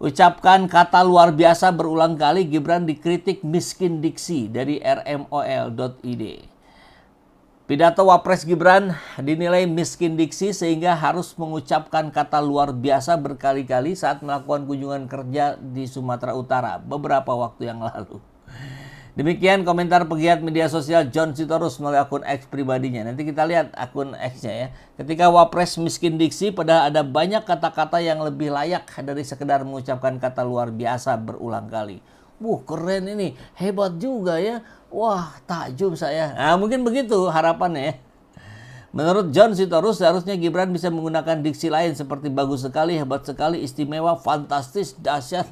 Ucapkan kata luar biasa berulang kali, Gibran dikritik miskin diksi dari rmol.id. Pidato Wapres Gibran dinilai miskin diksi sehingga harus mengucapkan kata luar biasa berkali-kali saat melakukan kunjungan kerja di Sumatera Utara beberapa waktu yang lalu. Demikian komentar pegiat media sosial John Sitorus melalui akun X pribadinya. Nanti kita lihat akun X-nya ya. Ketika Wapres miskin diksi, padahal ada banyak kata-kata yang lebih layak dari sekedar mengucapkan kata luar biasa berulang kali. Keren ini, hebat juga ya. Wah, takjub saya. Nah, mungkin begitu harapannya ya. Menurut John Sitorus, seharusnya Gibran bisa menggunakan diksi lain seperti bagus sekali, hebat sekali, istimewa, fantastis, dahsyat.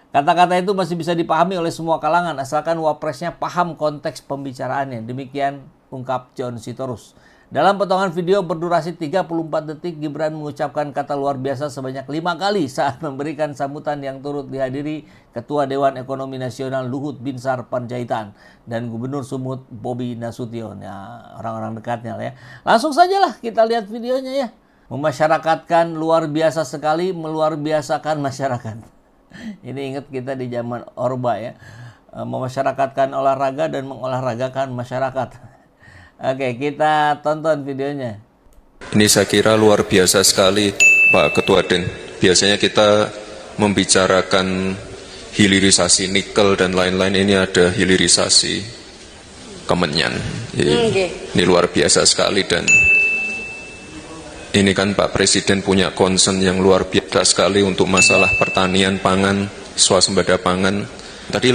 Kata-kata itu masih bisa dipahami oleh semua kalangan asalkan Wapresnya paham konteks pembicaraannya. Demikian ungkap John Sitorus. Dalam potongan video berdurasi 34 detik, Gibran mengucapkan kata luar biasa sebanyak 5 kali saat memberikan sambutan yang turut dihadiri Ketua Dewan Ekonomi Nasional Luhut Binsar Panjaitan dan Gubernur Sumut Bobi Nasution. Ya, orang-orang dekatnya lah ya. Langsung sajalah kita lihat videonya ya. Memasyarakatkan luar biasa sekali, meluar biasakan masyarakat. Ini ingat kita di zaman Orba ya, memasyarakatkan olahraga dan mengolahragakan masyarakat. Oke, kita tonton videonya. Ini saya kira luar biasa sekali Pak Ketua Den. Biasanya kita membicarakan hilirisasi nikel dan lain-lain, ini ada hilirisasi Kemenyan. Ini luar biasa sekali dan ini kan Pak Presiden punya concern yang luar biasa sekali untuk masalah pertanian pangan, swasembada pangan. Tadi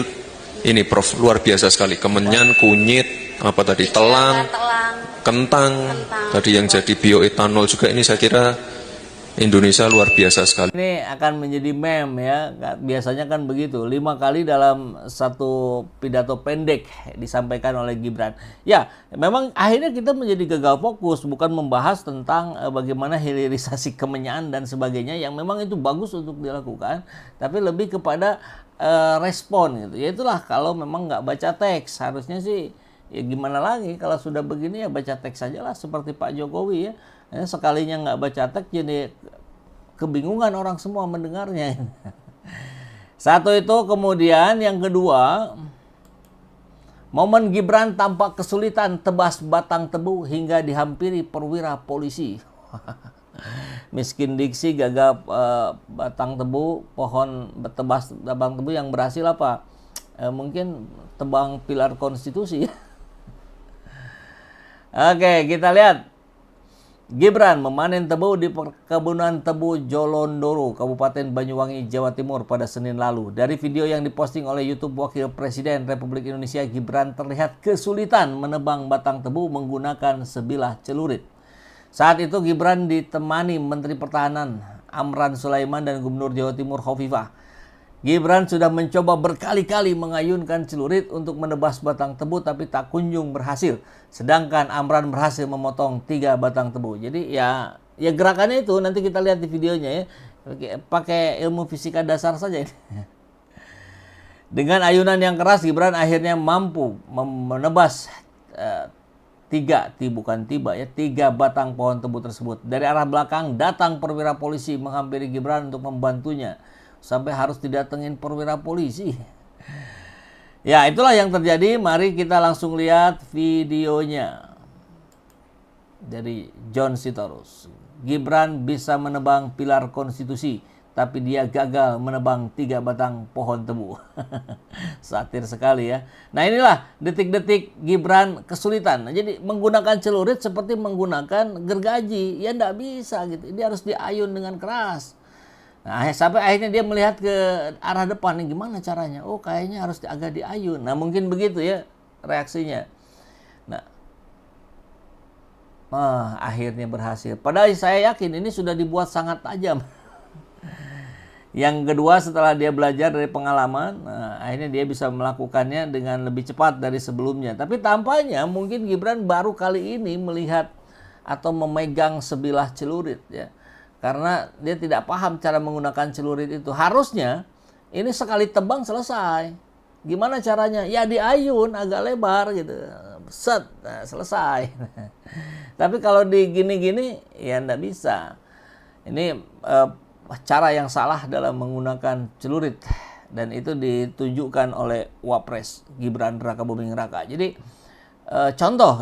ini Prof luar biasa sekali, Kemenyan, kunyit, apa tadi, telang, kentang, tadi yang jadi bioetanol juga, ini saya kira Indonesia luar biasa sekali. Ini akan menjadi meme ya, biasanya kan begitu, 5 kali dalam satu pidato pendek disampaikan oleh Gibran. Ya, memang akhirnya kita menjadi gagal fokus, bukan membahas tentang bagaimana hilirisasi kemenyan dan sebagainya, yang memang itu bagus untuk dilakukan, tapi lebih kepada respon gitu. Ya itulah, kalau memang nggak baca teks, harusnya sih ya gimana lagi, kalau sudah begini ya baca teks saja lah, seperti Pak Jokowi ya. Sekalinya nggak baca teks jadi kebingungan orang semua mendengarnya. Satu itu, kemudian yang kedua, momen Gibran tampak kesulitan tebas batang tebu hingga dihampiri perwira polisi. Miskin diksi, gagap batang tebu, pohon tebas batang tebu yang berhasil apa? Mungkin tebang pilar konstitusi. Oke, kita lihat. Gibran memanen tebu di perkebunan tebu Jolondoro, Kabupaten Banyuwangi, Jawa Timur pada Senin lalu. Dari video yang diposting oleh YouTube Wakil Presiden Republik Indonesia, Gibran terlihat kesulitan menebang batang tebu menggunakan sebilah celurit. Saat itu Gibran ditemani Menteri Pertahanan Amran Sulaiman dan Gubernur Jawa Timur Khofifah. Gibran sudah mencoba berkali-kali mengayunkan celurit untuk menebas batang tebu tapi tak kunjung berhasil. Sedangkan Amran berhasil memotong 3 batang tebu. Jadi ya gerakannya itu nanti kita lihat di videonya ya. Pakai ilmu fisika dasar saja ini. Dengan ayunan yang keras, Gibran akhirnya mampu menebas 3 batang pohon tebu tersebut. Dari arah belakang datang perwira polisi menghampiri Gibran untuk membantunya. Sampai harus didatengin perwira polisi. Ya, itulah yang terjadi. Mari kita langsung lihat videonya dari John Sitorus. Gibran bisa menebang pilar konstitusi, tapi dia gagal menebang 3 batang pohon tebu. Satir sekali ya. Nah, inilah detik-detik Gibran kesulitan. Jadi menggunakan celurit seperti menggunakan gergaji. Ya enggak bisa gitu. Dia harus diayun dengan keras. Nah, sampai akhirnya dia melihat ke arah depan, nih gimana caranya? Oh, kayaknya harus agak diayun. Nah, mungkin begitu ya reaksinya. Nah, akhirnya berhasil. Padahal saya yakin ini sudah dibuat sangat tajam. Yang kedua, setelah dia belajar dari pengalaman, akhirnya dia bisa melakukannya dengan lebih cepat dari sebelumnya. Tapi tampaknya mungkin Gibran baru kali ini melihat atau memegang sebilah celurit ya. Karena dia tidak paham cara menggunakan celurit itu. Harusnya ini sekali tebang selesai. Gimana caranya? Ya diayun agak lebar gitu. Set, nah, selesai. Tapi kalau di gini-gini ya enggak bisa. Ini cara yang salah dalam menggunakan celurit, dan itu ditunjukkan oleh Wapres Gibran Rakabuming Raka. Jadi contoh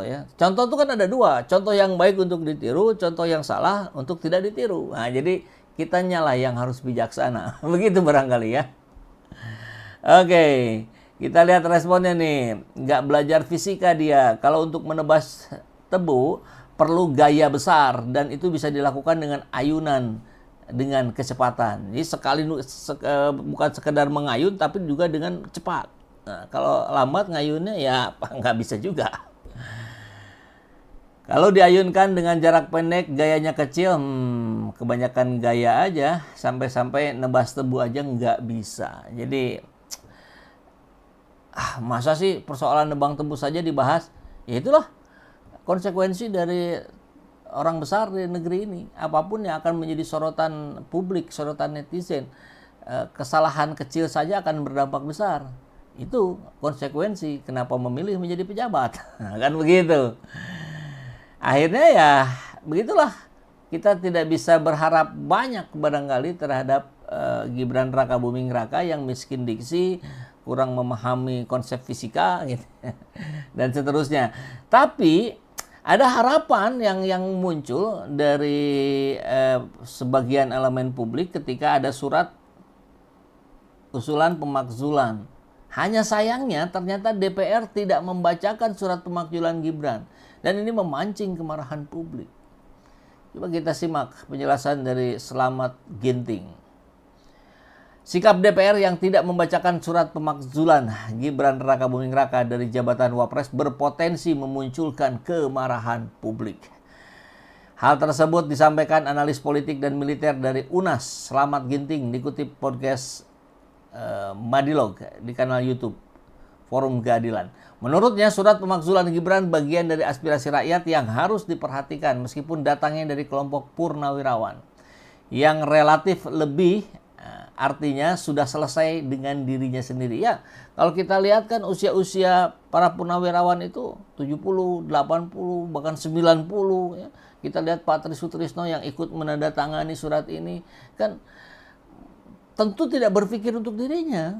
ya. Contoh itu kan ada dua, contoh yang baik untuk ditiru, contoh yang salah untuk tidak ditiru. Nah, jadi kitanya lah yang harus bijaksana. Begitu barangkali ya. Oke, kita lihat responnya nih. Nggak belajar fisika dia. Kalau untuk menebas tebu perlu gaya besar, dan itu bisa dilakukan dengan ayunan dengan kecepatan. Jadi bukan sekedar mengayun, tapi juga dengan cepat. Nah, kalau lambat ngayunnya ya nggak bisa juga. Kalau diayunkan dengan jarak pendek, gayanya kecil, kebanyakan gaya aja, sampai-sampai nebas tebu aja nggak bisa. Jadi masa sih persoalan nebang tebu saja dibahas? Ya itulah konsekuensi dari orang besar di negeri ini. Apapun yang akan menjadi sorotan publik, sorotan netizen, kesalahan kecil saja akan berdampak besar. Itu konsekuensi kenapa memilih menjadi pejabat. Kan begitu. Akhirnya ya begitulah. Kita tidak bisa berharap banyak barangkali terhadap Gibran Rakabuming Raka yang miskin diksi, kurang memahami konsep fisika gitu, dan seterusnya. Tapi ada harapan yang muncul dari sebagian elemen publik ketika ada surat usulan pemakzulan. Hanya sayangnya ternyata DPR tidak membacakan surat pemakzulan Gibran, dan ini memancing kemarahan publik. Coba kita simak penjelasan dari Slamet Ginting. Sikap DPR yang tidak membacakan surat pemakzulan Gibran Rakabuming Raka dari jabatan Wapres berpotensi memunculkan kemarahan publik. Hal tersebut disampaikan analis politik dan militer dari UNAS, Slamet Ginting, dikutip podcast Madilog di kanal YouTube Forum Keadilan. Menurutnya, surat pemakzulan Gibran bagian dari aspirasi rakyat yang harus diperhatikan meskipun datangnya dari kelompok purnawirawan yang relatif lebih, artinya sudah selesai dengan dirinya sendiri. Ya, kalau kita lihat kan usia-usia para purnawirawan itu 70, 80, bahkan 90 ya. Kita lihat Pak Tri Sutrisno yang ikut menandatangani surat ini kan tentu tidak berpikir untuk dirinya,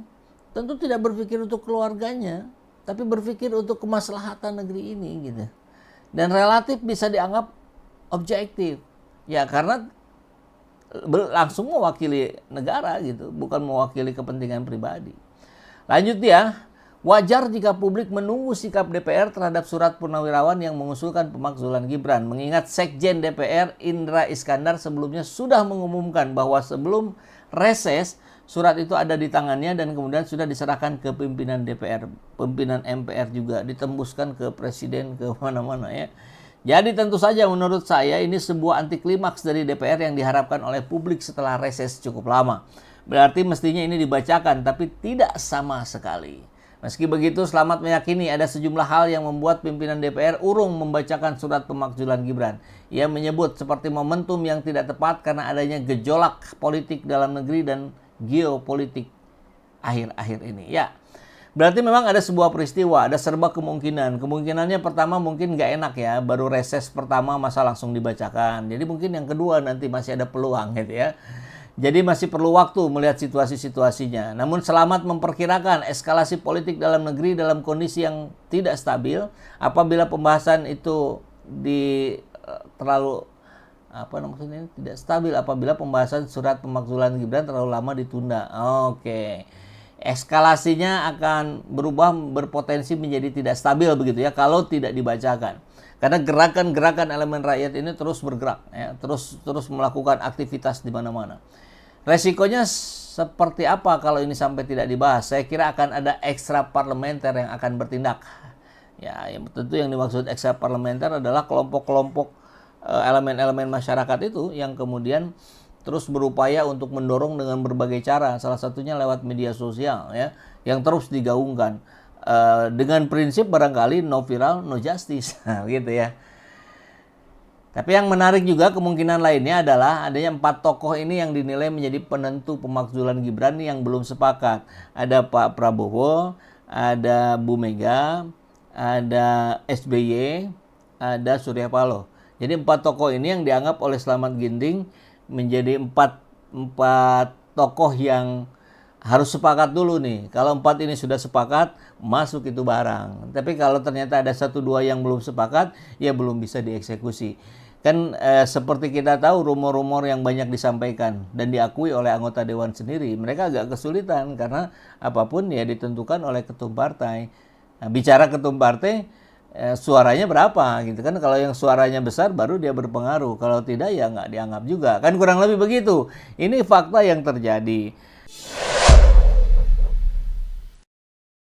tentu tidak berpikir untuk keluarganya, tapi berpikir untuk kemaslahatan negeri ini gitu. Dan relatif bisa dianggap objektif. Ya karena langsung mewakili negara gitu, bukan mewakili kepentingan pribadi. Lanjut ya, wajar jika publik menunggu sikap DPR terhadap surat purnawirawan yang mengusulkan pemakzulan Gibran, mengingat Sekjen DPR Indra Iskandar sebelumnya sudah mengumumkan bahwa sebelum reses surat itu ada di tangannya dan kemudian sudah diserahkan ke pimpinan DPR, pimpinan MPR juga, ditembuskan ke presiden, ke mana-mana ya. Jadi tentu saja menurut saya ini sebuah anti klimaks dari DPR yang diharapkan oleh publik setelah reses cukup lama. Berarti mestinya ini dibacakan, tapi tidak sama sekali. Meski begitu, Slamet meyakini ada sejumlah hal yang membuat pimpinan DPR urung membacakan surat pemakzulan Gibran. Ia menyebut seperti momentum yang tidak tepat karena adanya gejolak politik dalam negeri dan geopolitik akhir-akhir ini. Ya, berarti memang ada sebuah peristiwa, ada serba kemungkinan. Kemungkinannya pertama mungkin nggak enak ya, baru reses pertama masa langsung dibacakan. Jadi mungkin yang kedua nanti masih ada peluang gitu ya. Jadi masih perlu waktu melihat situasi-situasinya. Namun Slamet memperkirakan eskalasi politik dalam negeri dalam kondisi yang tidak stabil apabila pembahasan itu tidak stabil apabila pembahasan surat pemakzulan Gibran terlalu lama ditunda. Oke. Eskalasinya akan berubah, berpotensi menjadi tidak stabil begitu ya kalau tidak dibacakan. Karena gerakan-gerakan elemen rakyat ini terus bergerak ya, terus melakukan aktivitas di mana-mana. Resikonya seperti apa kalau ini sampai tidak dibahas? Saya kira akan ada ekstra parlementer yang akan bertindak. Ya, yang tentu yang dimaksud ekstra parlementer adalah kelompok-kelompok elemen-elemen masyarakat itu yang kemudian terus berupaya untuk mendorong dengan berbagai cara, salah satunya lewat media sosial ya, yang terus digaungkan dengan prinsip barangkali no viral, no justice, gitu ya. Tapi yang menarik juga kemungkinan lainnya adalah adanya 4 tokoh ini yang dinilai menjadi penentu pemakzulan Gibran yang belum sepakat. Ada Pak Prabowo, ada Bu Mega, ada SBY, ada Surya Paloh. Jadi 4 tokoh ini yang dianggap oleh Slamet Ginting menjadi 4 empat tokoh yang harus sepakat dulu nih. Kalau 4 ini sudah sepakat, masuk itu barang. Tapi kalau ternyata ada 1-2 yang belum sepakat, ya belum bisa dieksekusi. Kan seperti kita tahu rumor-rumor yang banyak disampaikan dan diakui oleh anggota dewan sendiri, mereka agak kesulitan karena apapun ya ditentukan oleh ketum partai. Nah, bicara ketum partai, suaranya berapa gitu kan? Kalau yang suaranya besar baru dia berpengaruh, kalau tidak ya nggak dianggap juga. Kan kurang lebih begitu. Ini fakta yang terjadi.